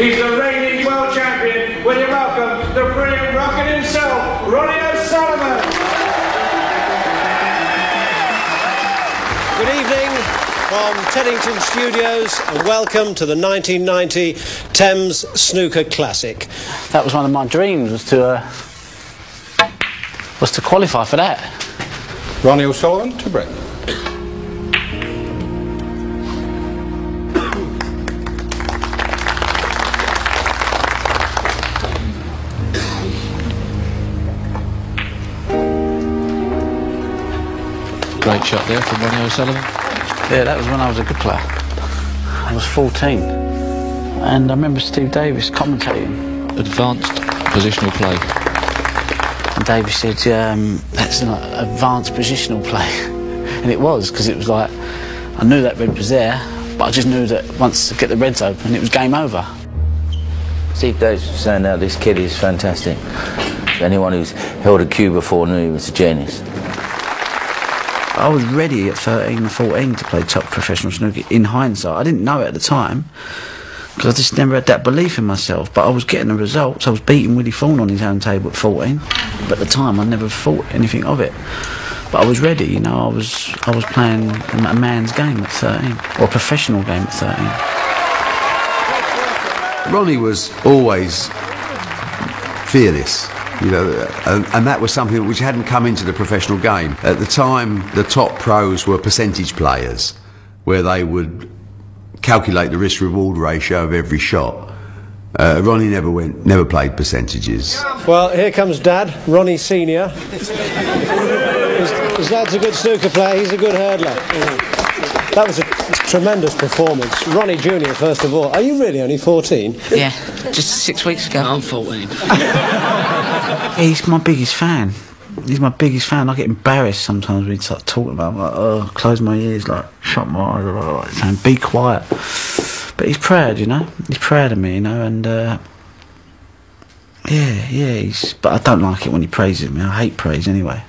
He's the reigning world champion. Will you welcome the brilliant rocket himself, Ronnie O'Sullivan. Good evening from Teddington Studios and welcome to the 1990 Thames Snooker Classic. That was one of my dreams, was to qualify for that. Ronnie O'Sullivan to break. Great shot there from Ronnie O'Sullivan. Yeah, that was when I was a good player. I was 14. And I remember Steve Davis commentating. Advanced positional play. And Davis said, that's not advanced positional play. And it was, because it was like, I knew that red was there, but I just knew that once I get the reds open, it was game over. Steve Davis was saying now, this kid is fantastic. Anyone who's held a cue before knew he was a genius. I was ready at 13 or 14 to play top professional snooker, in hindsight. I didn't know it at the time, because I just never had that belief in myself. But I was getting the results. I was beating Willie Fawn on his own table at 14. But at the time, I never thought anything of it. But I was ready, you know. I was playing a man's game at 13, or a professional game at 13. Ronnie was always fearless. You know, and that was something which hadn't come into the professional game. At the time, the top pros were percentage players, where they would calculate the risk-reward ratio of every shot. Ronnie never played percentages. Well, here comes Dad, Ronnie Senior. His dad's a good snooker player, he's a good hurdler. That was a tremendous performance. Ronnie Junior, first of all. Are you really only 14? Yeah, just 6 weeks ago. I'm 14. He's my biggest fan. He's my biggest fan. I get embarrassed sometimes when he starts talking about him. Like, oh, close my ears, like, shut my eyes, like, saying, be quiet. But he's proud, you know. He's proud of me, you know, and yeah, but I don't like it when he praises me. I hate praise anyway.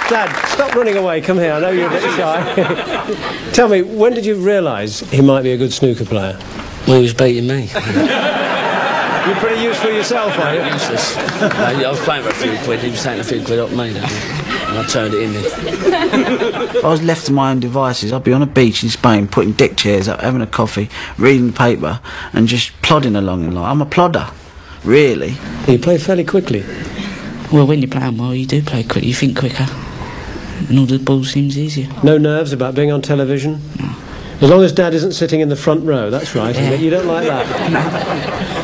Dad, stop running away. Come here. I know you're a bit shy. Tell me, when did you realise he might be a good snooker player? Well, he was beating me. You're pretty useful yourself, are you? Useless. I was playing for a few quid. He was taking a few quid off me, and I turned it in there. If I was left to my own devices, I'd be on a beach in Spain, putting deck chairs up, having a coffee, reading the paper, and just plodding along in life. I'm a plodder, really. You play fairly quickly. Well, when you're playing well, you do play quicker. You think quicker. And all the ball seems easier. No nerves about being on television? No. As long as Dad isn't sitting in the front row, that's right, yeah. Isn't it? You don't like that.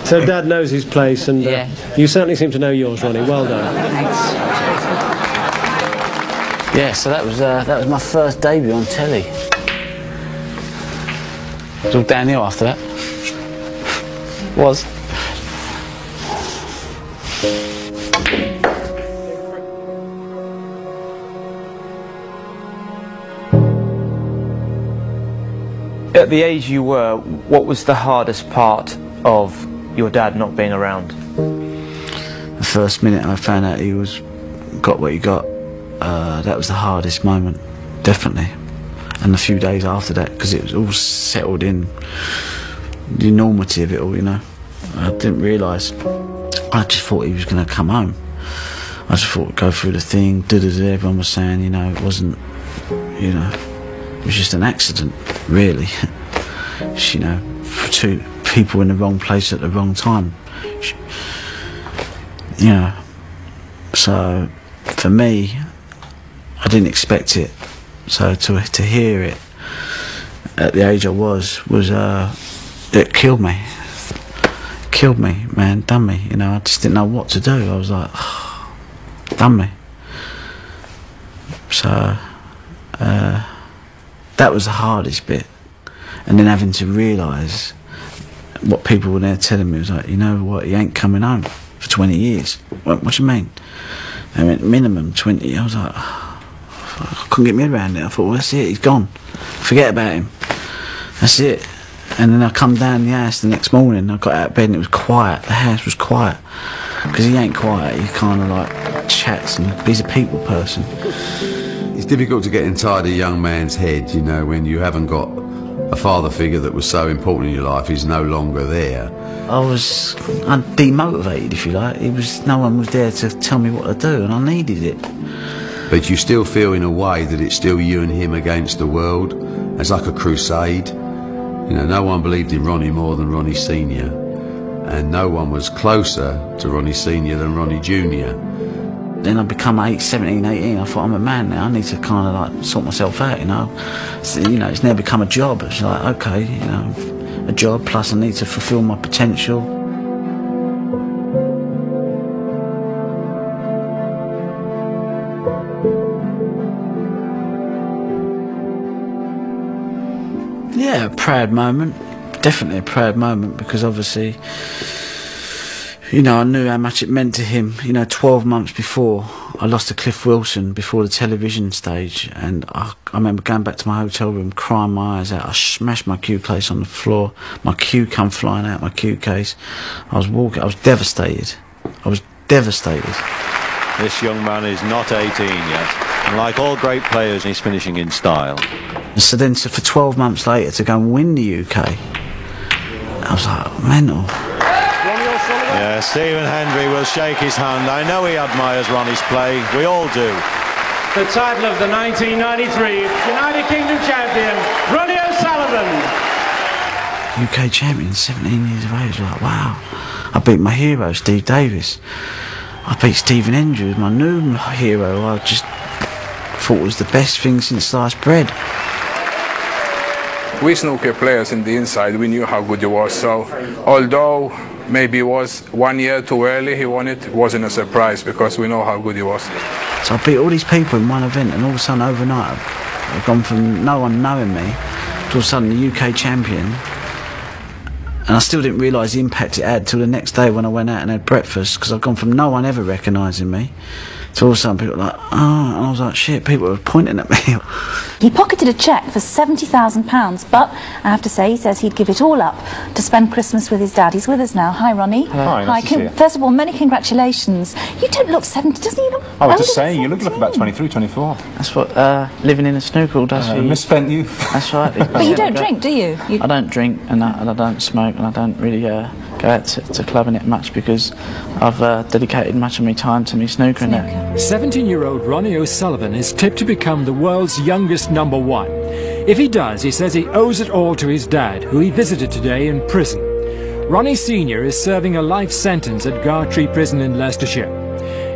So Dad knows his place, and yeah. You certainly seem to know yours, Ronnie. Well done. Thanks. Yeah, so that was my first debut on telly. It was all downhill after that. Was. At the age you were, what was the hardest part of your dad not being around? The first minute I found out he got what he got, that was the hardest moment, definitely. And a few days after that, because it was all settled in, the enormity of it all, you know. I didn't realise. I just thought he was going to come home. I just thought, go through the thing, everyone was saying, you know, it wasn't, you know, it was just an accident, really. You know, for two people in the wrong place at the wrong time. You know, so for me, I didn't expect it. So to hear it at the age I was it killed me. It killed me, man, done me. You know, I just didn't know what to do. I was like, oh, done me. So that was the hardest bit. And then having to realise what people were there telling me was like, you know what, he ain't coming home for 20 years. What do you mean? They went minimum 20. I was like, oh, I couldn't get me around it. I thought, well, that's it, he's gone. Forget about him. That's it. And then I come down the house the next morning, I got out of bed and it was quiet. The house was quiet. Because he ain't quiet, he kind of like chats and he's a people person. It's difficult to get inside a young man's head, you know, when you haven't got a father figure that was so important in your life is no longer there. I'm demotivated, if you like. No one was there to tell me what to do, and I needed it. But you still feel in a way that it's still you and him against the world. It's like a crusade. You know, no one believed in Ronnie more than Ronnie Senior, and no one was closer to Ronnie Senior than Ronnie Junior. Then I become 17, 18. I thought, I'm a man now. I need to kind of like sort myself out, you know. So, you know, it's now become a job. It's like, okay, you know, a job, plus I need to fulfil my potential. Yeah, a proud moment. Definitely a proud moment, because obviously, you know, I knew how much it meant to him. You know, 12 months before, I lost to Cliff Wilson before the television stage, and I remember going back to my hotel room, crying my eyes out. I smashed my cue case on the floor. My cue come flying out my cue case. I was devastated. I was devastated. This young man is not 18 yet, and like all great players, he's finishing in style. So then, for 12 months later, to go and win the UK, I was like, mental. Yeah, Stephen Hendry will shake his hand. I know he admires Ronnie's play. We all do. The title of the 1993 United Kingdom champion, Ronnie O'Sullivan. UK champion, 17 years of age. Like, wow. I beat my hero, Steve Davis. I beat Stephen Hendry, my new hero. I just thought it was the best thing since sliced bread. We snooker players in the inside, we knew how good he was, so although maybe it was 1 year too early he won it, it wasn't a surprise because we know how good he was. So I beat all these people in one event, and all of a sudden overnight I've gone from no one knowing me to all of a sudden the UK champion, and I still didn't realise the impact it had till the next day when I went out and had breakfast, because I've gone from no one ever recognising me to all of a sudden people were like, oh, and I was like, shit, people were pointing at me. He pocketed a cheque for £70,000, but I have to say, he says he'd give it all up to spend Christmas with his dad. He's with us now. Hi, Ronnie. Hi, nice to see you. First of all, many congratulations. You don't look 70, doesn't he? I was just saying, you look about 23, 24. That's what living in a snooker does for you. Misspent youth. That's right. But you don't drink, do you? I don't drink, and I don't smoke, and I don't really go out to clubbing it much, because I've dedicated much of my time to me snooker and that. 17-year-old Ronnie O'Sullivan is tipped to become the world's youngest #1. If he does, he says he owes it all to his dad, who he visited today in prison. Ronnie Sr. is serving a life sentence at Gartree Prison in Leicestershire.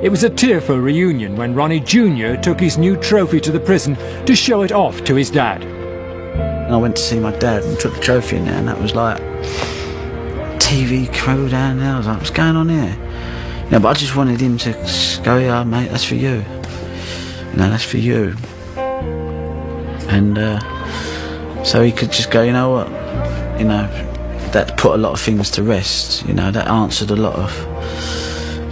It was a tearful reunion when Ronnie Jr. took his new trophy to the prison to show it off to his dad. And I went to see my dad and took the trophy in there, and that was like TV crew down there. I was like, what's going on here? You know, but I just wanted him to go, yeah, mate, that's for you. You know, that's for you. And so he could just go, you know what, you know, that put a lot of things to rest. You know, that answered a lot of,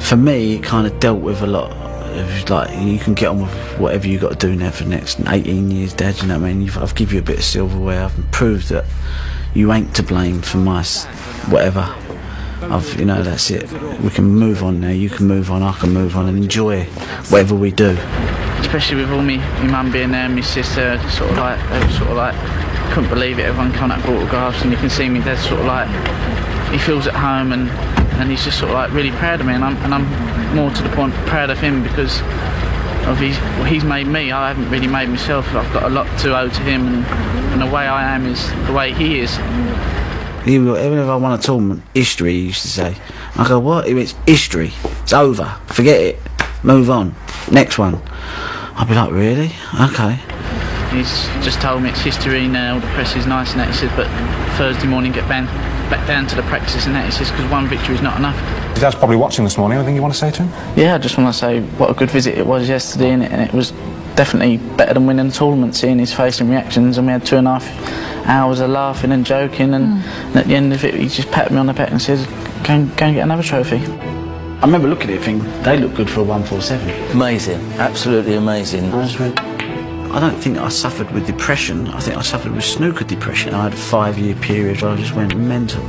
for me, it kind of dealt with a lot of, like, you can get on with whatever you got to do now for the next 18 years, Dad, you know what I mean? I've given you a bit of silverware, I've proved that you ain't to blame for my whatever. You know, that's it. We can move on now, you can move on, I can move on, and enjoy whatever we do. Especially with all my mum being there and my sister, they couldn't believe it. Everyone coming up for autographs, and you can see me dad sort of like, he feels at home, and he's just sort of like really proud of me, and I'm more to the point proud of him because of he's made me. I haven't really made myself. I've got a lot to owe to him, and the way I am is the way he is. Even if I won a tournament, history, he used to say. I go, what? It's history. It's over. Forget it. Move on. Next one. I'd be like, really? Okay. He's just told me it's history now, all the press is nice and that. He said, but Thursday morning get back down to the practice and that. He says, because one victory is not enough. Your dad's probably watching this morning. Anything you want to say to him? Yeah, I just want to say what a good visit it was yesterday, and it was definitely better than winning the tournament, seeing his face and reactions, and we had 2.5 hours of laughing and joking, and at the end of it he just patted me on the back and said, go and get another trophy. I remember looking at it thinking, they look good for a 147. Amazing, absolutely amazing. I just went, I don't think I suffered with depression, I think I suffered with snooker depression. I had a 5-year period where I just went mental.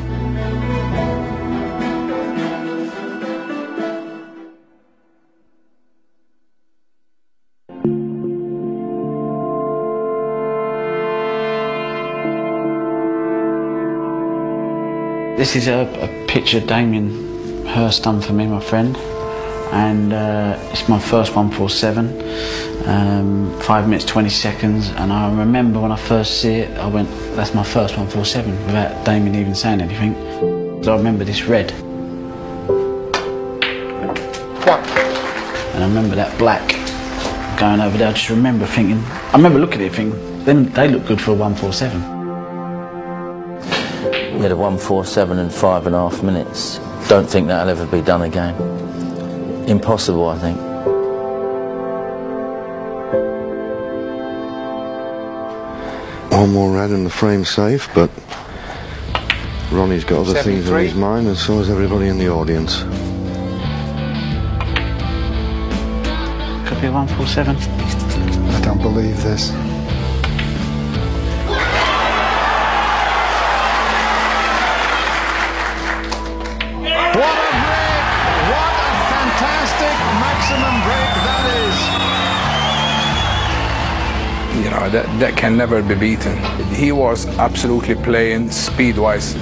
This is a picture Damien Hirst done for me, my friend, and it's my first 147, 5 minutes 20 seconds, and I remember when I first see it, I went, that's my first 147, without Damien even saying anything. So I remember this red. And I remember that black going over there. I just remember thinking, I remember looking at it thinking, they look good for a 147. He had a 147 in 5.5 minutes. Don't think that'll ever be done again. Impossible, I think. One more red and the frame's safe, but Ronnie's got other things in his mind, and so has everybody in the audience. Could be a 147. I don't believe this. What a break! What a fantastic maximum break that is! You know, that can never be beaten. He was absolutely playing speed-wise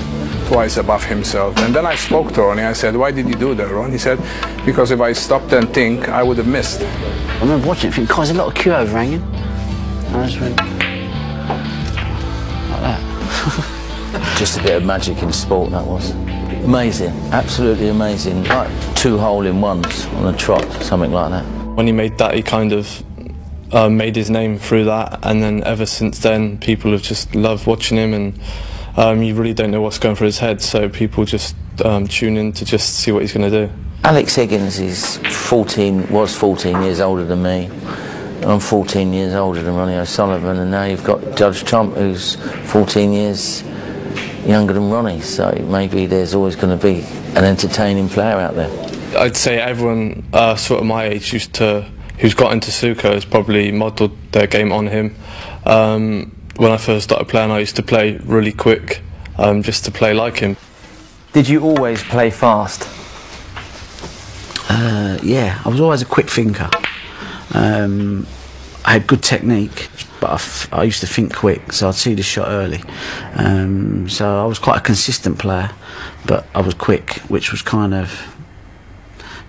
twice above himself. And then I spoke to Ronnie. I said, why did you do that, Ron? He said, because if I stopped and think, I would have missed. I remember watching it thinking, God, there's a lot of queue overhanging. And I just went like that. Just a bit of magic in sport, that was. Amazing, absolutely amazing. Like 2 hole-in-ones on a trot, something like that. When he made that, he kind of made his name through that, and then ever since then, people have just loved watching him, and you really don't know what's going through his head, so people just tune in to just see what he's going to do. Alex Higgins was 14 years older than me. I'm 14 years older than Ronnie O'Sullivan, and now you've got Judge Trump, who's 14 years younger than Ronnie, so maybe there's always going to be an entertaining player out there. I'd say everyone sort of my age who's got into snooker has probably modelled their game on him. When I first started playing, I used to play really quick, just to play like him. Did you always play fast? Yeah, I was always a quick thinker. I had good technique, but I used to think quick, so I'd see the shot early. So I was quite a consistent player, but I was quick, which was kind of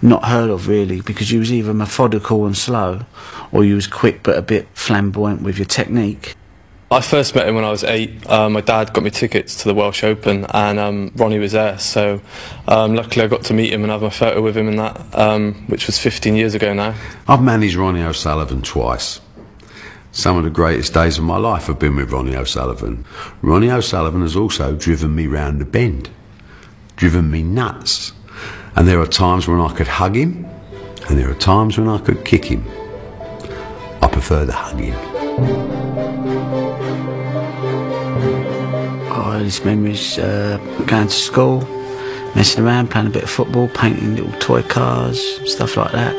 not heard of really, because you was either methodical and slow, or you was quick but a bit flamboyant with your technique. I first met him when I was 8. My dad got me tickets to the Welsh Open, and Ronnie was there, so luckily I got to meet him and have my photo with him and that, which was 15 years ago now. I've managed Ronnie O'Sullivan twice. Some of the greatest days of my life have been with Ronnie O'Sullivan. Ronnie O'Sullivan has also driven me round the bend, driven me nuts. And there are times when I could hug him, and there are times when I could kick him. I prefer the hugging. Earliest memories, going to school, messing around, playing a bit of football, painting little toy cars, stuff like that.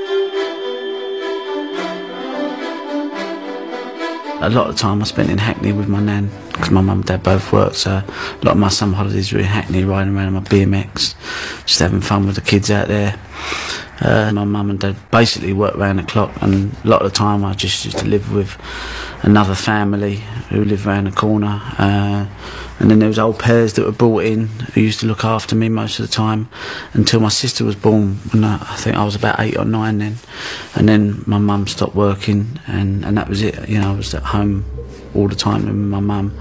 A lot of time I spent in Hackney with my nan, because my mum and dad both worked, so a lot of my summer holidays were in Hackney, riding around on my BMX, just having fun with the kids out there. My mum and dad basically worked round the clock, and a lot of the time I just used to live with another family who lived round the corner, and then there was old pairs that were brought in who used to look after me most of the time until my sister was born, when I think I was about 8 or 9 then, and then my mum stopped working, and that was it. You know, I was at home all the time with my mum.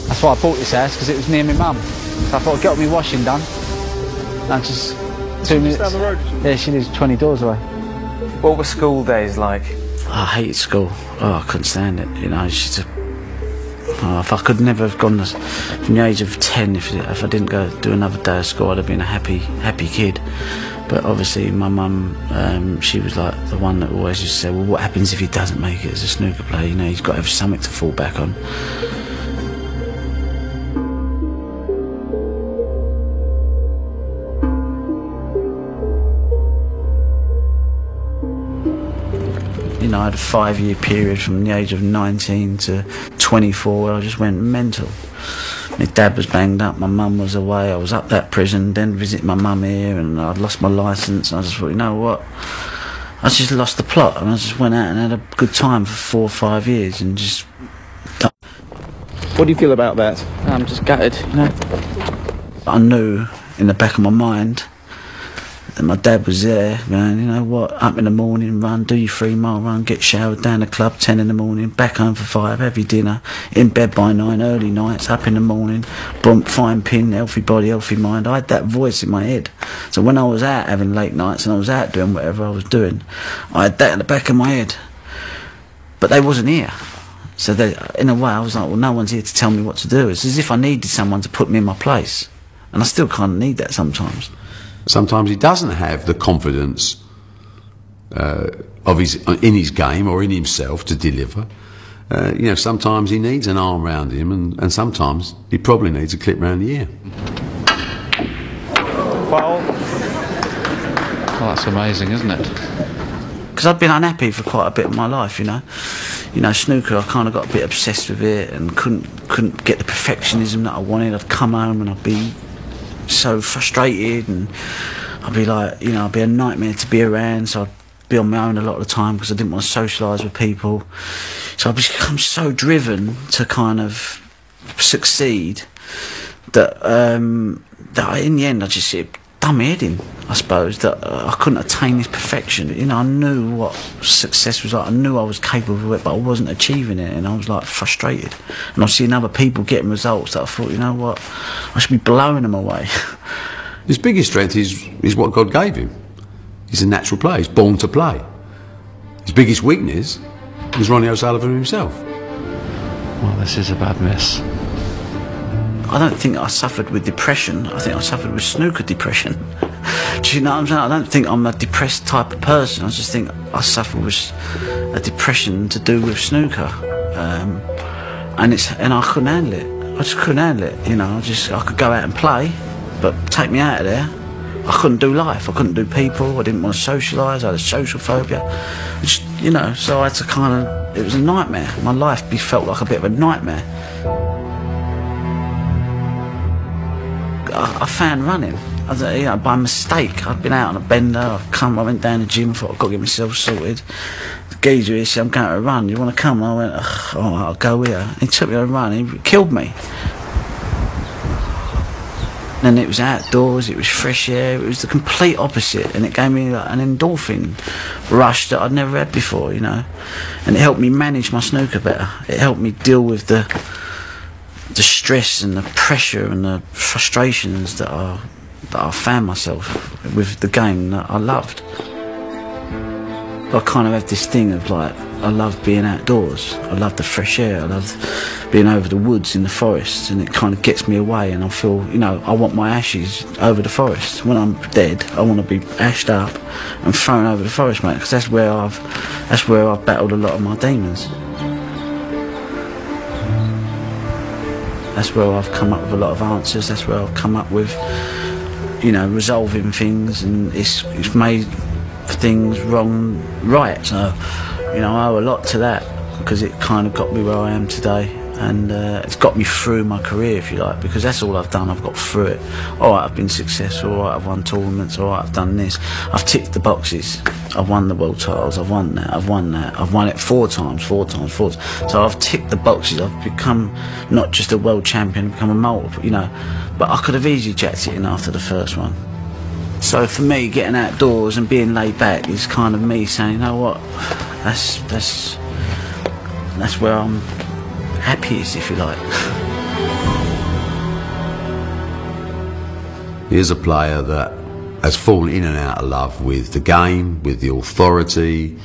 That's why I bought this house, because it was near my mum, so I thought I'd get all my washing done and just 2 minutes down the road. Yeah, she lives 20 doors away. What were school days like? I hated school. Oh, I couldn't stand it. You know, it's just if I could never have gone from the age of 10, if I didn't go do another day of school, I'd have been a happy kid. But obviously my mum, she was like the one that always just said, well, what happens if he doesn't make it as a snooker player? You know, he's got to have something to fall back on. You know, I had a 5-year period from the age of 19 to 24 where I just went mental. My dad was banged up, my mum was away, I was up that prison, then visit my mum here, and I'd lost my licence, and I just thought, you know what, I just lost the plot, and I just went out and had a good time for 4 or 5 years, and just... What do you feel about that? I'm just gutted, you know. I knew in the back of my mind that my dad was there going, you know what, up in the morning, run, do your 3 mile run, get showered, down the club, 10 in the morning, back home for 5, have your dinner, in bed by 9, early nights, up in the morning, bump, fine pin, healthy body, healthy mind. I had that voice in my head. So when I was out having late nights and I was out doing whatever I was doing, I had that in the back of my head. But they wasn't here. So they, in a way I was like, well, no one's here to tell me what to do. It's as if I needed someone to put me in my place. And I still kind of need that sometimes. Sometimes he doesn't have the confidence in his game or in himself to deliver. You know, sometimes he needs an arm around him, and sometimes he probably needs a clip round the ear. Foul. Oh, that's amazing, isn't it? Because I've been unhappy for quite a bit of my life, you know. You know, snooker, I kind of got a bit obsessed with it and couldn't get the perfectionism that I wanted. I'd come home and I'd be so frustrated, and I'd be like, you know, I'd be a nightmare to be around, so I'd be on my own a lot of the time because I didn't want to socialise with people. So I've become so driven to kind of succeed that that in the end I just done my head in, I suppose, that I couldn't attain this perfection. You know, I knew what success was like, I knew I was capable of it, but I wasn't achieving it, and I was like frustrated. And I was seeing other people getting results that I thought, you know what, I should be blowing them away. His biggest strength is what God gave him. He's a natural player, he's born to play. His biggest weakness was Ronnie O'Sullivan himself. Well, this is a bad mess. I don't think I suffered with depression. I think I suffered with snooker depression. Do you know what I'm saying? I don't think I'm a depressed type of person. I just think I suffer with a depression to do with snooker, and I couldn't handle it. I just couldn't handle it. You know, I could go out and play, but take me out of there, I couldn't do life. I couldn't do people. I didn't want to socialise. I had a social phobia. You know, so I had to kind of. It was a nightmare. My life felt like a bit of a nightmare. I found running, you know, by mistake. I'd been out on a bender, I went down the gym, thought I've got to get myself sorted. The geezer here said, I'm going to run, you want to come? I went, oh, I'll go here. He took me on a run, he killed me. And it was outdoors, it was fresh air, it was the complete opposite, and it gave me like an endorphin rush that I'd never had before, you know. And it helped me manage my snooker better. It helped me deal with the stress and the pressure and the frustrations that I found myself with the game that I loved. I kind of have this thing of like, I love being outdoors, I love the fresh air, I love being over the woods in the forest, and it kind of gets me away, and I feel, you know, I want my ashes over the forest. When I'm dead, I want to be ashed up and thrown over the forest, mate, because that's where I've battled a lot of my demons. That's where I've come up with a lot of answers. That's where I've come up with, you know, resolving things, and it's made things wrong right. So, you know, I owe a lot to that, because it kind of got me where I am today, and it's got me through my career, if you like, because that's all I've done. I've got through it. All right, I've been successful. All right, I've won tournaments. All right, I've done this. I've ticked the boxes. I've won the world titles. I've won that. I've won that. I've won it 4 times. So I've ticked the boxes. I've become not just a world champion, I've become a multiple, you know. But I could have easily jacked it in after the first one. So for me, getting outdoors and being laid back is kind of me saying, you know what, that's where I'm happiest, if you like. Here's a player that has fallen in and out of love with the game, with the authority.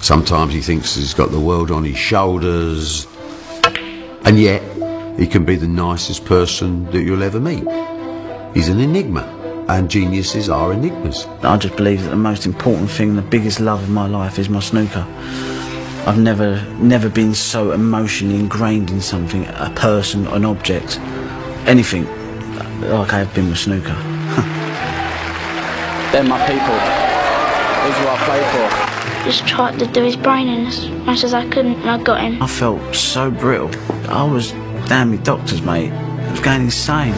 Sometimes he thinks he's got the world on his shoulders, and yet he can be the nicest person that you'll ever meet. He's an enigma, and geniuses are enigmas. I just believe that the most important thing, the biggest love of my life, is my snooker. I've never been so emotionally ingrained in something, a person, an object, anything, like I have been with snooker. They're my people. These are what I play for. Just tried to do his brain in as much as I couldn't, and I got him. I felt so brittle. I was damn me doctors, mate. I was going insane.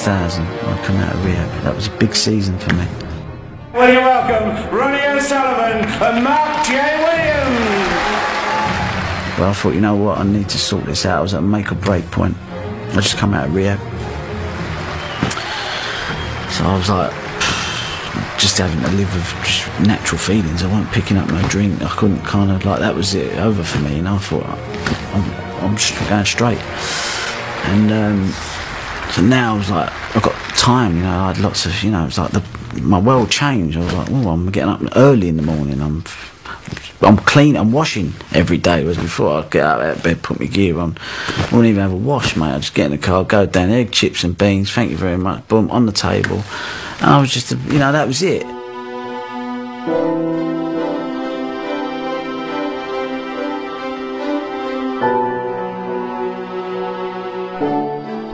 2000 when I come out of rehab. That was a big season for me. Will you welcome Ronnie O'Sullivan and Mark J. Williams? Well, I thought, you know what, I need to sort this out. I was at a make or break point. I just come out of rehab. So I was like, just having to live with just natural feelings. I wasn't picking up no drink. I couldn't kind of, like, that was it, over for me. And I thought, I'm just going straight. And so now I was like, I've got time, you know, I had lots of, you know, it's like my world changed. I was like, oh, I'm getting up early in the morning. I'm clean, I'm washing every day, whereas before I'd get out of bed, put my gear on, I wouldn't even have a wash, mate. I'd just get in the car, go down, egg, chips and beans, thank you very much, boom, on the table. And I was just, you know, that was it.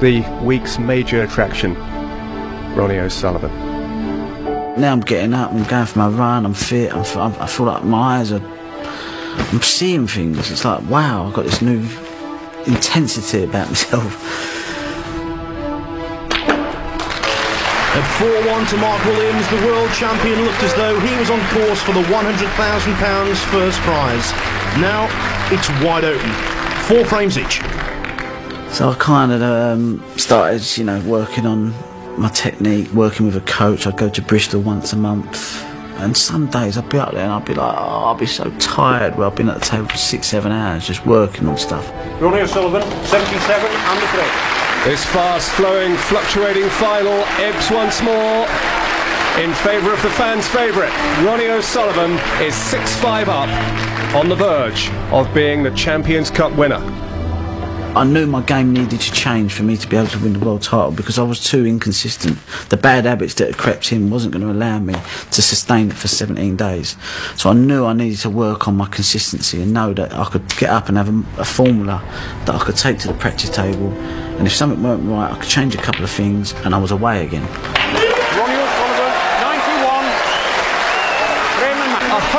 The week's major attraction, Ronnie O'Sullivan. Now I'm getting up, I'm going for my run, I'm fit, I feel like my eyes are, I'm seeing things. It's like, wow, I've got this new intensity about myself. At 4-1 to Mark Williams, the world champion looked as though he was on course for the £100,000 first prize. Now it's wide open, 4 frames each. So I kind of started, you know, working on my technique, working with a coach. I'd go to Bristol once a month, and some days I'd be up there and I'd be like, oh, I'll be so tired. Well, I've been at the table for 6-7 hours just working on stuff. Ronnie O'Sullivan, 77 under 3. This fast-flowing, fluctuating final ebbs once more in favour of the fans' favourite. Ronnie O'Sullivan is 6-5 up, on the verge of being the Champions Cup winner. I knew my game needed to change for me to be able to win the world title because I was too inconsistent. The bad habits that had crept in wasn't going to allow me to sustain it for 17 days. So I knew I needed to work on my consistency and know that I could get up and have a formula that I could take to the practice table, and if something weren't right I could change a couple of things and I was away again. Ronnie O'Sullivan, 91.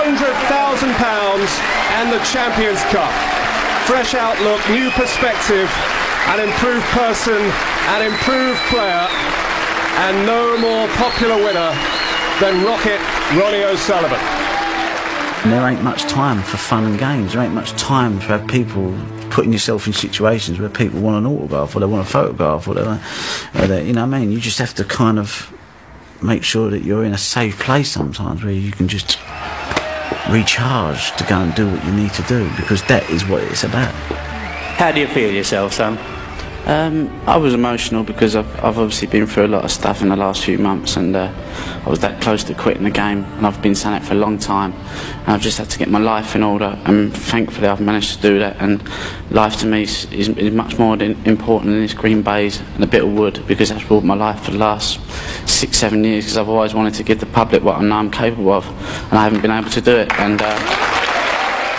£100,000 and the Champions Cup. Fresh outlook, new perspective, an improved person, an improved player, and no more popular winner than Rocket Ronnie O'Sullivan. And there ain't much time for fun and games. There ain't much time to have people putting yourself in situations where people want an autograph or they want a photograph or they, you know what I mean? You just have to kind of make sure that you're in a safe place sometimes where you can just recharge to go and do what you need to do, because that is what it's about. How do you feel yourself, Sam? I was emotional because I've obviously been through a lot of stuff in the last few months, and I was that close to quitting the game, and I've been saying it for a long time, and I've just had to get my life in order, and thankfully I've managed to do that. And life to me is much more important than this green baize and a bit of wood, because that's ruled my life for the last 6-7 years, because I've always wanted to give the public what I know I'm capable of, and I haven't been able to do it. And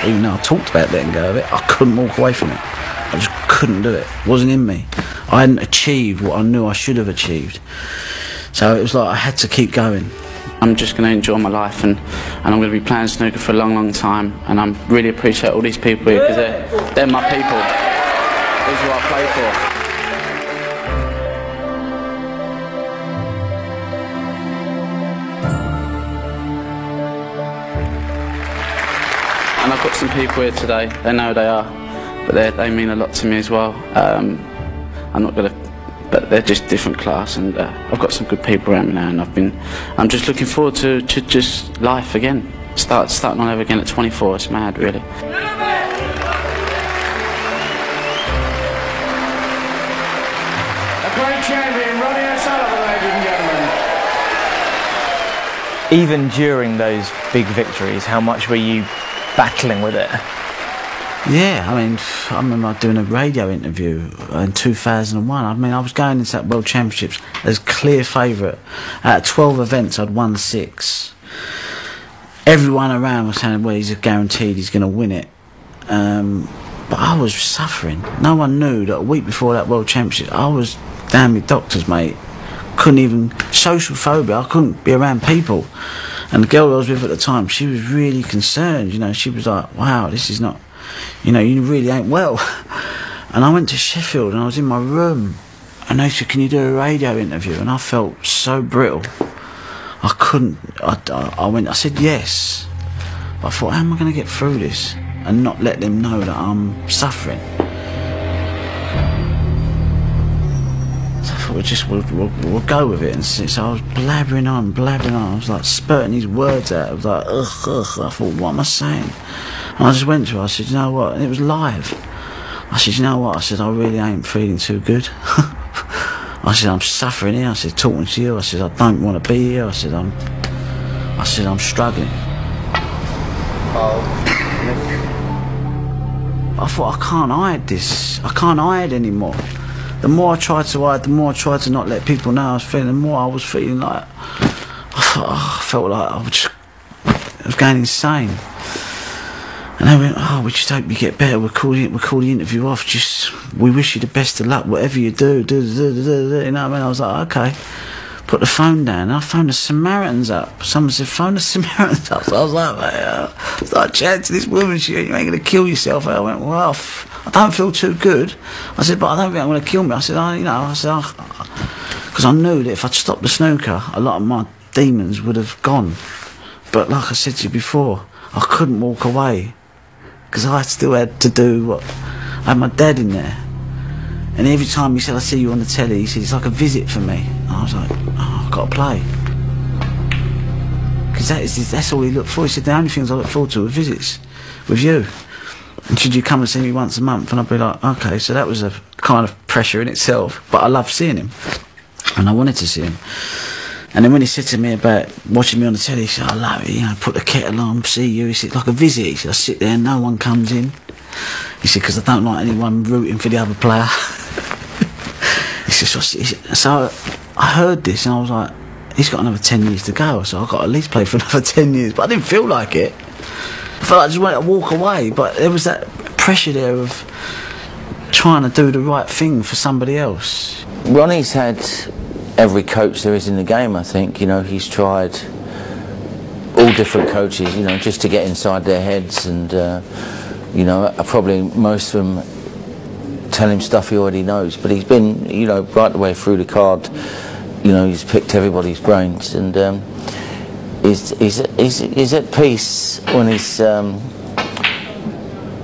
even though I talked about letting go of it, I couldn't walk away from it. I just couldn't do it. It wasn't in me. I hadn't achieved what I knew I should have achieved. So it was like I had to keep going. I'm just going to enjoy my life, and I'm going to be playing snooker for a long, long time, and I really appreciate all these people here, because they're my people. These are what I play for. And I've got some people here today, they know who they are, but they mean a lot to me as well. I'm not going to, but they're just different class, and I've got some good people around me now, and I'm just looking forward to just life again. Starting all over again at 24, it's mad really. A great champion, Ronnie O'Sullivan, ladies and gentlemen. Even during those big victories, how much were you battling with it? Yeah, I mean, I remember doing a radio interview in 2001. I mean, I was going into that World Championships as clear favourite. Out of 12 events, I'd won 6. Everyone around was saying, well, he's guaranteed he's going to win it. But I was suffering. No one knew that a week before that World Championship, I was down with doctors, mate. Couldn't even, social phobia, I couldn't be around people. And the girl I was with at the time, she was really concerned, you know, she was like, wow, this is not, you know, you really ain't well. And I went to Sheffield and I was in my room And they said, can you do a radio interview? And I felt so brittle. I couldn't. I said yes. But I thought, how am I going to get through this and not let them know that I'm suffering? So I thought, we'll go with it. And so I was blabbering on. I was like spurting these words out. I was like, ugh. I thought, what am I saying? And I just went to her. I said, you know what? And it was live. I said, you know what? I said, I really ain't feeling too good. I said, I'm suffering here. I said, talking to you. I said, I don't want to be here. I said, I'm struggling. I thought, I can't hide this. I can't hide anymore. The more I tried to hide, the more I tried to not let people know I was feeling, the more I was feeling like, I felt like I was going insane. And they went, oh, we just hope you get better. We'll call the interview off. We wish you the best of luck, whatever you do. You know what I mean? I was like, okay. Put the phone down. And I phoned the Samaritans up. Someone said, phone the Samaritans up. So I was like, I started chatting to this woman. She went, you ain't going to kill yourself. I went, well, I don't feel too good. I said, but I don't think I'm going to kill me. I said, because I knew that if I'd stopped the snooker, a lot of my demons would have gone. But like I said to you before, I couldn't walk away. Because I still had to do what... I had my dad in there. And every time he said, I see you on the telly, he said, it's like a visit for me. And I was like, oh, I've got to play. Because that's all he looked for. He said, the only things I look forward to are visits with you. And should you come and see me once a month? And I'd be like, okay. So that was a kind of pressure in itself. But I loved seeing him. And I wanted to see him. And then when he said to me about watching me on the telly, he said, I love it, you know, put the kettle on, see you. He said, like a visit. He said, I sit there and no one comes in. He said, because I don't like anyone rooting for the other player. He said, so I heard this and I was like, he's got another 10 years to go, so I've got to at least play for another 10 years. But I didn't feel like it. I felt like I just wanted to walk away, but there was that pressure there of trying to do the right thing for somebody else. Ronnie's had every coach there is in the game, I think. You know, he's tried all different coaches, you know, just to get inside their heads, and you know, probably most of them tell him stuff he already knows, but he's been, you know, right the way through the card. You know, he's picked everybody's brains, and he's at peace when he's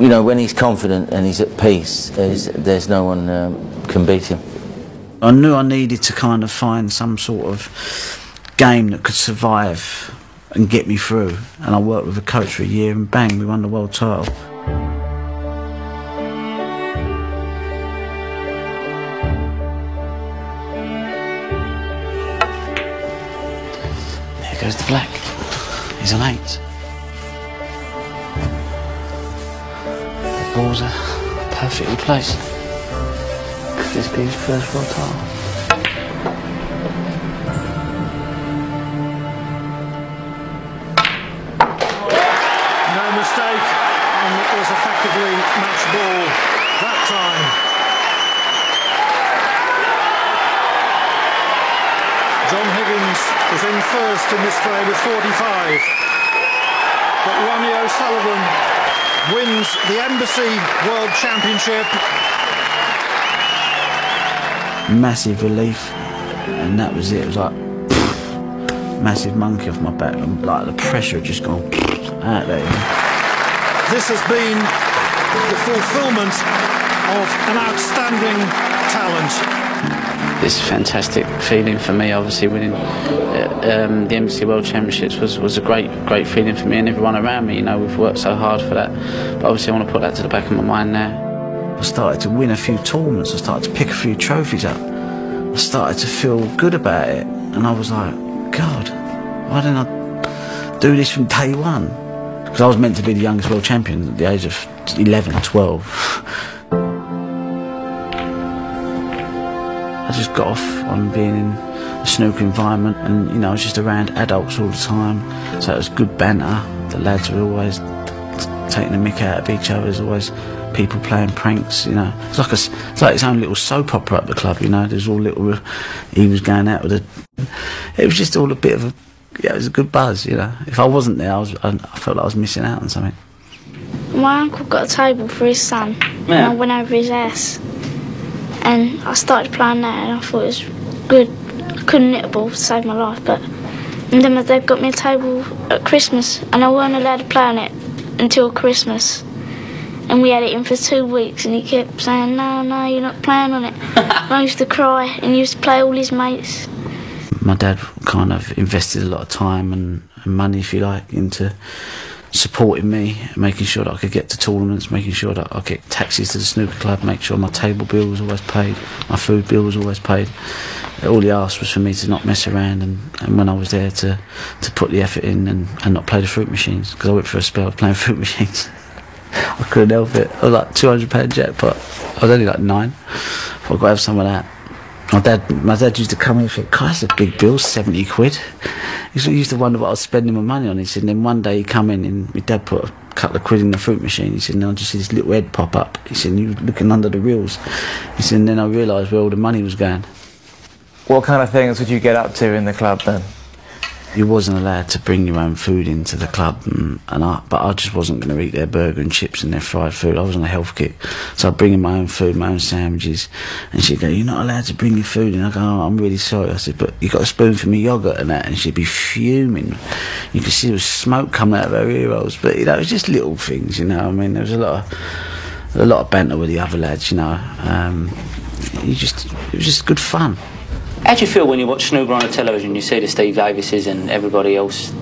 you know, when he's confident and he's at peace. There's no one can beat him. I knew I needed to kind of find some sort of game that could survive and get me through. And I worked with a coach for a year and bang, we won the world title. There goes the black. He's an 8. The balls are perfectly placed. Could this be his first world title? No mistake, and it was effectively match ball that time. John Higgins is in first in this fray with 45, but Ronnie O'Sullivan wins the Embassy World Championship. Massive relief, and that was it. It was like massive monkey off my back, and like the pressure had just gone out there. This has been the fulfilment of an outstanding talent. It's a fantastic feeling for me. Obviously, winning the Embassy World Championships was a great feeling for me and everyone around me. You know, we've worked so hard for that, but obviously I want to put that to the back of my mind now. I started to win a few tournaments, I started to pick a few trophies up. I started to feel good about it, and I was like, God, why didn't I do this from day one? Because I was meant to be the youngest world champion at the age of 11, 12. I just got off on being in a snooker environment, and you know, I was just around adults all the time, so it was good banter. The lads were always taking the mick out of each other. There's always people playing pranks, you know. It's like its own little soap opera at the club, you know. There's all little, he was going out with it was just all a bit of a, yeah, it was a good buzz, you know. If I wasn't there, I felt like I was missing out on something. My uncle got a table for his son, and I went over his ass. and I started playing that, and I thought it was good. I couldn't hit a ball to save my life, and then my dad got me a table at Christmas, and I weren't allowed to play on it until Christmas. And we had it in for 2 weeks, and he kept saying, no, you're not playing on it. And I used to cry, and he used to play all his mates. My dad kind of invested a lot of time and money, if you like, into supporting me, making sure that I could get to tournaments, making sure that I get taxis to the snooker club, make sure my table bill was always paid, my food bill was always paid. All he asked was for me to not mess around, and when I was there to put the effort in and not play the fruit machines, because I went for a spell of playing fruit machines. I couldn't help it. I was like £200 jackpot. I was only like 9. I've got to have some of that. My dad used to come in and think, God, that's a big bill, 70 quid. He used to wonder what I was spending my money on. He said, and then one day he come in and my dad put a couple of quid in the fruit machine. He said, and I just see this little head pop up. He said, and you were looking under the reels. He said, and then I realised where all the money was going. What kind of things would you get up to in the club then? You wasn't allowed to bring your own food into the club, but I just wasn't going to eat their burger and chips and their fried food. I was on a health kick, so I'd bring in my own food, my own sandwiches, and she'd go, you're not allowed to bring your food in. I go, oh, I'm really sorry. I said, but you got a spoon for me yoghurt and that, and she'd be fuming. You could see there was smoke coming out of her ear rolls, but it was just little things, I mean, there was a lot of banter with the other lads, it was just good fun. How do you feel when you watch snooker on the television, you see the Steve Davises and everybody else?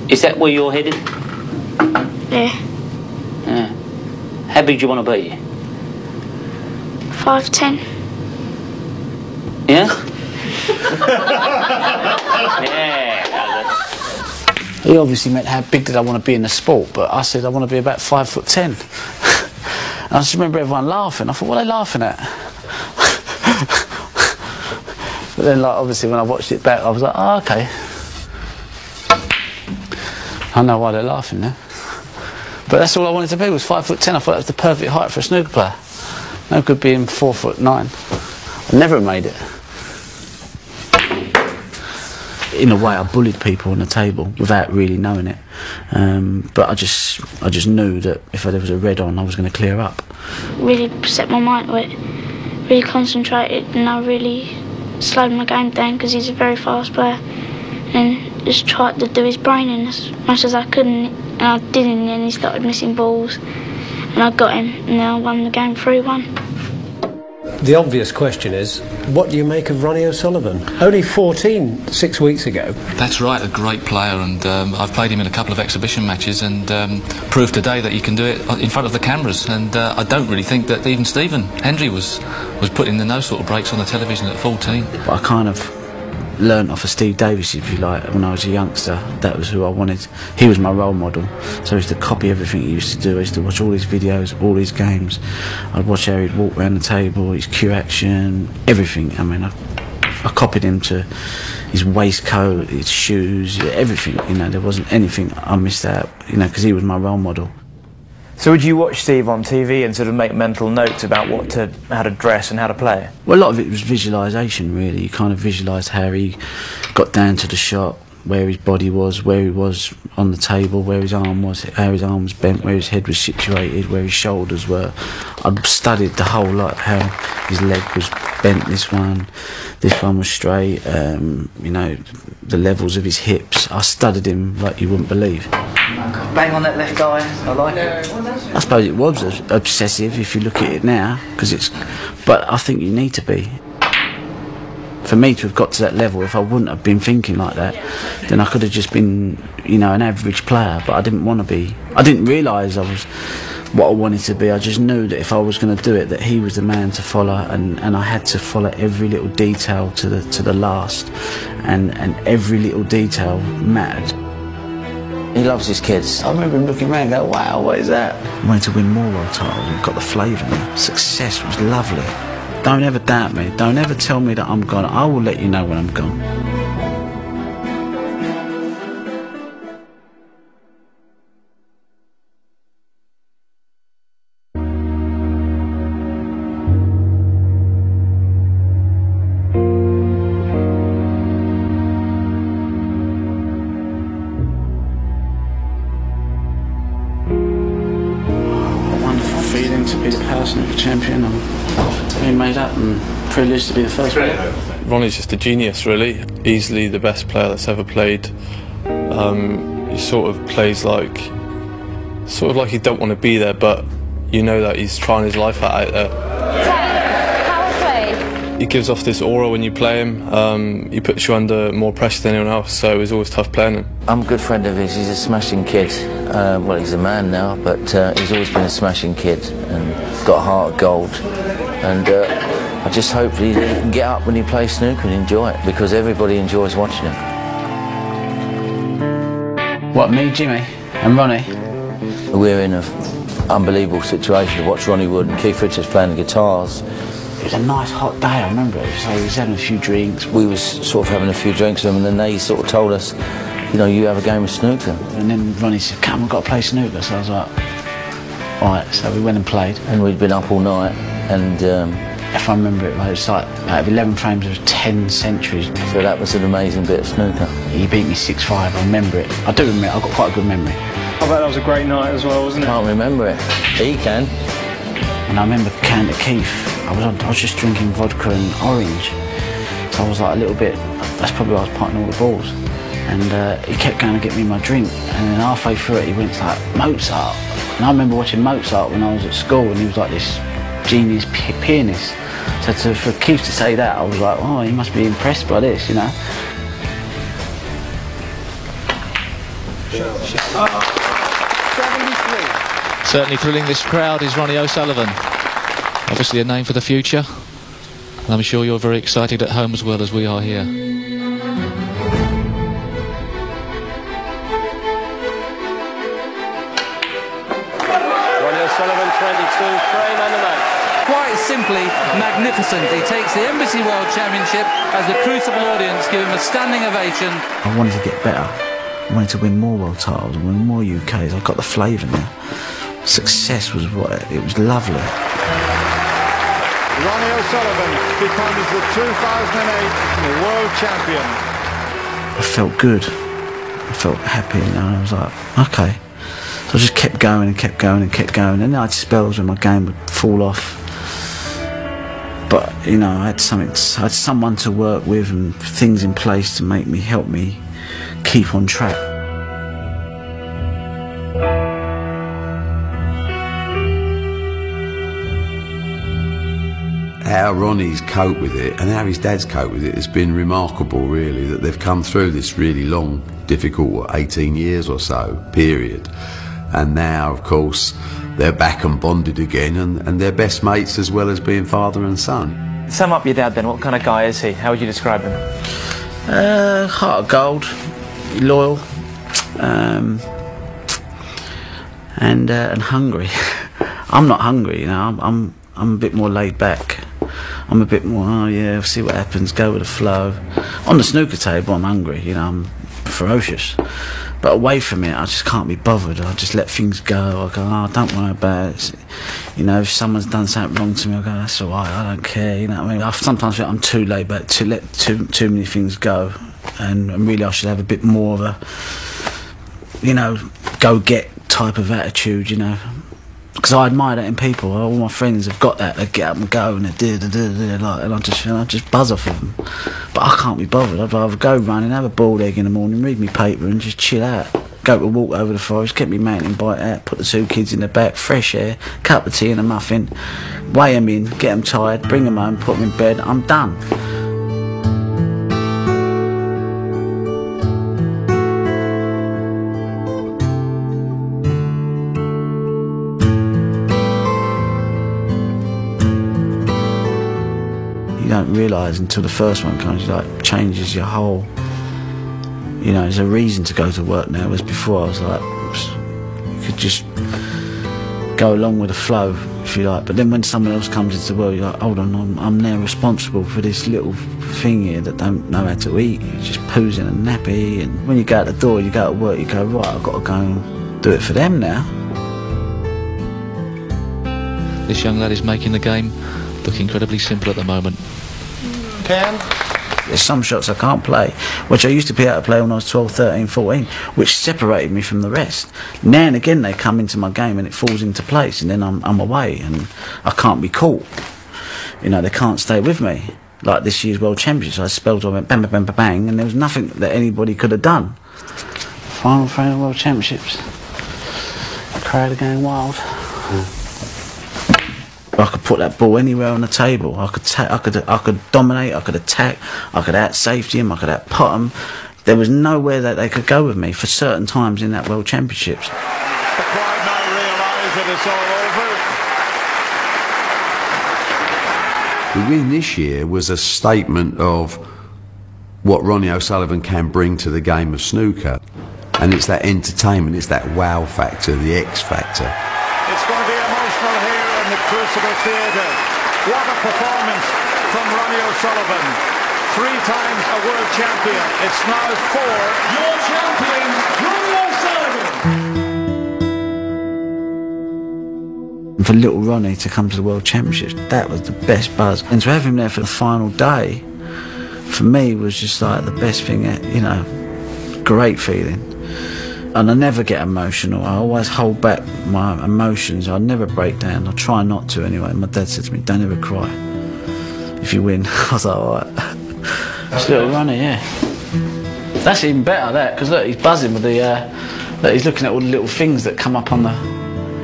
Is that where you're headed? Yeah. Yeah. How big do you want to be? 5'10". Yeah? Yeah. He obviously meant how big did I want to be in the sport, but I said I want to be about 5'10". And I just remember everyone laughing. I thought, what are they laughing at? But then, like, obviously, when I watched it back, I was like, oh, okay. I know why they're laughing now. But that's all I wanted to be, was 5'10". I thought that was the perfect height for a snooker player. No good being 4'9". I never made it. In a way, I bullied people on the table without really knowing it. But I just knew that if there was a red on, I was going to clear up. Really set my mind to it. Really concentrated, and I really slowed my game down because he's a very fast player, and just tried to do his brain in as much as I couldn't, and I didn't, and then he started missing balls, and I got him, and then I won the game 3-1. The obvious question is, what do you make of Ronnie O'Sullivan? Only 14 6 weeks ago. That's right, a great player, and I've played him in a couple of exhibition matches and proved today that you can do it in front of the cameras, and I don't really think that even Stephen Hendry was putting the no sort of breaks on the television at 14. But I kind of learnt off of Steve Davis, if you like, when I was a youngster. That was who I wanted. He was my role model, so I used to copy everything he used to do. I used to watch all his videos, all his games. I'd watch how he'd walk around the table, his cue action, everything. I mean, I copied him to his waistcoat, his shoes, everything. There wasn't anything I missed out, because he was my role model. So would you watch Steve on TV and sort of make mental notes about how to dress and how to play? Well, a lot of it was visualisation, really. You kind of visualised how he got down to the shot, where his body was, where he was on the table, where his arm was, how his arm was bent, where his head was situated, where his shoulders were. I'd studied the whole lot, how his leg was bent, this one was straight, the levels of his hips. I studied him like you wouldn't believe. Bang on that left eye, I like it. I suppose it was obsessive if you look at it now, but I think you need to be. For me to have got to that level, if I wouldn't have been thinking like that, then I could have just been, an average player, but I didn't want to be. I didn't realise I was what I wanted to be. I just knew that if I was going to do it, that he was the man to follow, and I had to follow every little detail to the last, and every little detail mattered. He loves his kids. I remember him looking around and going, wow, what is that? I wanted to win more world titles and got the flavour. Success was lovely. Don't ever doubt me. Don't ever tell me that I'm gone. I will let you know when I'm gone. to be the power snooker champion. I'm being made up and privileged to be the first player. Ronnie's just a genius, really. Easily the best player that's ever played. He sort of plays like he don't want to be there, but you know that he's trying his life out there. Power play. He gives off this aura when you play him. He puts you under more pressure than anyone else, so it's always tough playing him. I'm a good friend of his. He's a smashing kid. Well, he's a man now, but he's always been a smashing kid and got a heart of gold. And I just hope that he can get up when he plays snooker and enjoy it, because everybody enjoys watching him. What, me, Jimmy and Ronnie? We're in an unbelievable situation to watch Ronnie Wood and Keith Richards playing the guitars. It was a nice hot day, I remember it. So he was having a few drinks. We was sort of having a few drinks with him, and then they sort of told us, you know, you have a game of snooker. And then Ronnie said, come, we've got to play snooker. So I was like, all right, so we went and played. And we'd been up all night, and if I remember it, it was like out of 11 frames, there was 10 centuries. So that was an amazing bit of snooker. He beat me 6-5, I remember it. I do remember it, I've got quite a good memory. I bet that was a great night as well, wasn't it? Can't remember it. He can. And I remember Can to Keith, I was just drinking vodka and orange. So I was like a little bit, that's probably why I was potting all the balls. And he kept going to get me my drink, and then halfway through it he went to like Mozart. And I remember watching Mozart when I was at school, and he was like this genius pianist. So for Keith to say that, I was like, oh, he must be impressed by this, you know. Certainly thrilling this crowd is Ronnie O'Sullivan. Obviously a name for the future. And I'm sure you're very excited at home as well as we are here. Ronnie O'Sullivan, 22, frame and the match. Quite simply magnificent. He takes the Embassy World Championship as the Crucible audience give him a standing ovation. I wanted to get better. I wanted to win more world titles and win more UKs. I got the flavour now. Success was what it was lovely. Ronnie O'Sullivan becomes the 2008 world champion. I felt good. I felt happy, you know. I was like, okay. So I just kept going and kept going and kept going. And then I had spells when my game would fall off. But you know, I had someone to work with and things in place to help me keep on track. How Ronnie's coped with it and how his dad's coped with it has been remarkable, really, that they've come through this really long, difficult, 18 years or so period. And now, of course, they're back and bonded again, and they're best mates as well as being father and son. Sum up your dad then, what kind of guy is he? How would you describe him? Heart of gold, loyal, and hungry. I'm not hungry, you know. I'm a bit more laid back. I'm a bit more, oh yeah, see what happens, go with the flow. On the snooker table, I'm hungry, you know, I'm ferocious. But away from it, I just can't be bothered. I just let things go. I go, oh, don't worry about it. You know, if someone's done something wrong to me, I go, that's all right, I don't care. You know what I mean? I sometimes think I'm too laid back to let too many things go. And really I should have a bit more of a, you know, go-get type of attitude, you know. Because I admire that in people. All my friends have got that. They get up and go and they like, and I just buzz off of them. But I can't be bothered. I'd rather go running, have a bald egg in the morning, read me paper and just chill out. Go to a walk over the forest, get me mountain bike out, put the 2 kids in the back, fresh air, cup of tea and a muffin, weigh them in, get them tired, bring them home, put them in bed, I'm done. You don't realise until the first one comes, like, changes your whole, you know, there's a reason to go to work now, whereas before I was like, you could just go along with the flow, if you like, but then when someone else comes into the world, you're like, hold on, I'm now responsible for this little thing here that don't know how to eat, it just poos in a nappy, and when you go out the door, you go to work, you go, right, I've got to go and do it for them now. This young lad is making the game look incredibly simple at the moment. Ken, There's some shots I can't play, which I used to be able to play when I was 12, 13, 14, which separated me from the rest. Now and again they come into my game and it falls into place, and then I'm away and I can't be caught. You know, they can't stay with me. Like this year's World Championships, I spelled, I went bang, bang, bang, bang, bang, and there was nothing that anybody could have done. Final frame of World Championships. The crowd are going wild. I could put that ball anywhere on the table. I could dominate. I could attack. I could out safety him. I could out pot him. There was nowhere that they could go with me for certain times in that World Championships. The crowd now realise that it's all over. The win this year was a statement of what Ronnie O'Sullivan can bring to the game of snooker. And it's that entertainment, it's that wow factor, the X factor. It's going to be emotional here in the Crucible Theatre. What a performance from Ronnie O'Sullivan. 3 times a world champion. It's now 4. Your champion, Ronnie O'Sullivan. For little Ronnie to come to the World Championships, that was the best buzz. And to have him there for the final day, for me, was just like the best thing, you know, great feeling. And I never get emotional. I always hold back my emotions. I never break down. I try not to anyway. My dad said to me, don't ever cry if you win. I was like, all right. It's little Ronnie, yeah. That's even better, that, because look, he's buzzing with the, look, he's looking at all the little things that come up on the,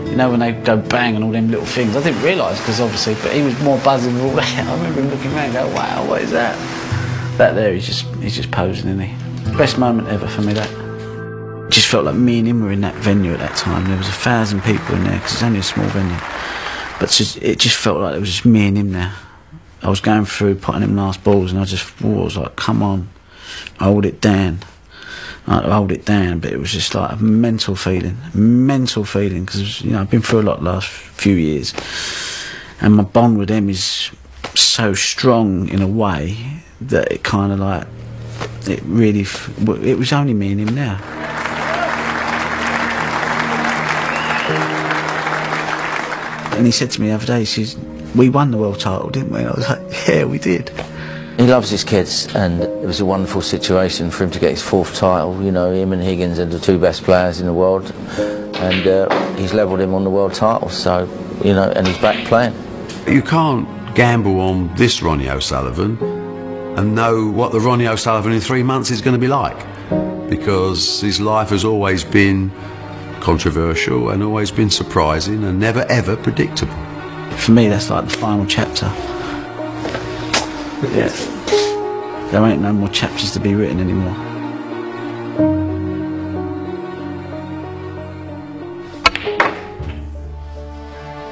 you know, when they go bang and all them little things. I didn't realise, because obviously, but he was more buzzing with all that. I remember him looking around and going, wow, what is that? That there, he's just posing, isn't he? Best moment ever for me, that. It just felt like me and him were in that venue at that time. There was 1,000 people in there, because it's only a small venue. But it just felt like it was just me and him there. I was going through, putting him last balls, and I was like, come on, hold it down. I hold it down, but it was just like a mental feeling, because, you know, I've been through a lot the last few years, and my bond with him is so strong in a way that it kind of like, it really, it was only me and him now. And he said to me the other day, he says, we won the world title, didn't we? And I was like, yeah, we did. He loves his kids, and it was a wonderful situation for him to get his 4th title. You know, him and Higgins are the 2 best players in the world, and he's levelled him on the world title, so, you know, and he's back playing. You can't gamble on this Ronnie O'Sullivan and know what the Ronnie O'Sullivan in 3 months is going to be like, because his life has always been controversial and always been surprising and never ever predictable. For me, that's like the final chapter. Yeah. There ain't no more chapters to be written anymore.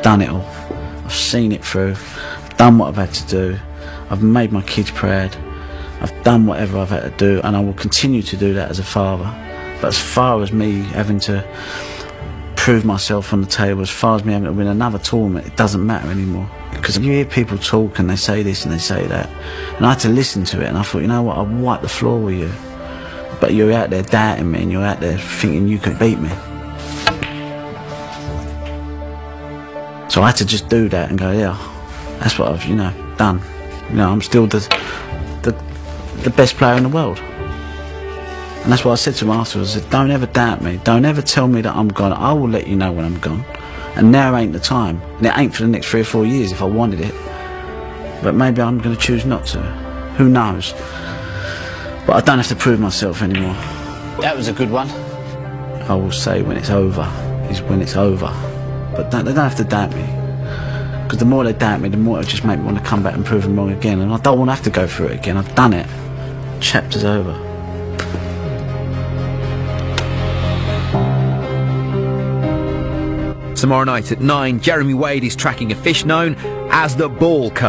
Done it all. I've seen it through. I've done what I've had to do. I've made my kids proud. I've done whatever I've had to do, and I will continue to do that as a father. But as far as me having to prove myself on the table, as far as me having to win another tournament, it doesn't matter anymore. Because you hear people talk and they say this and they say that, and I had to listen to it, and I thought, you know what, I'll wipe the floor with you. But you're out there doubting me, and you're out there thinking you could beat me. So I had to just do that and go, yeah, that's what I've, you know, done. You know, I'm still the best player in the world. And that's what I said to him afterwards. I said, don't ever doubt me. Don't ever tell me that I'm gone. I will let you know when I'm gone. And now ain't the time. And it ain't for the next 3 or 4 years if I wanted it. But maybe I'm going to choose not to. Who knows? But I don't have to prove myself anymore. That was a good one. I will say when it's over is when it's over. But they don't have to doubt me. Because the more they doubt me, the more it just make me want to come back and prove them wrong again. And I don't want to have to go through it again. I've done it. Chapter's over. Tomorrow night at 9, Jeremy Wade is tracking a fish known as the ball cutter.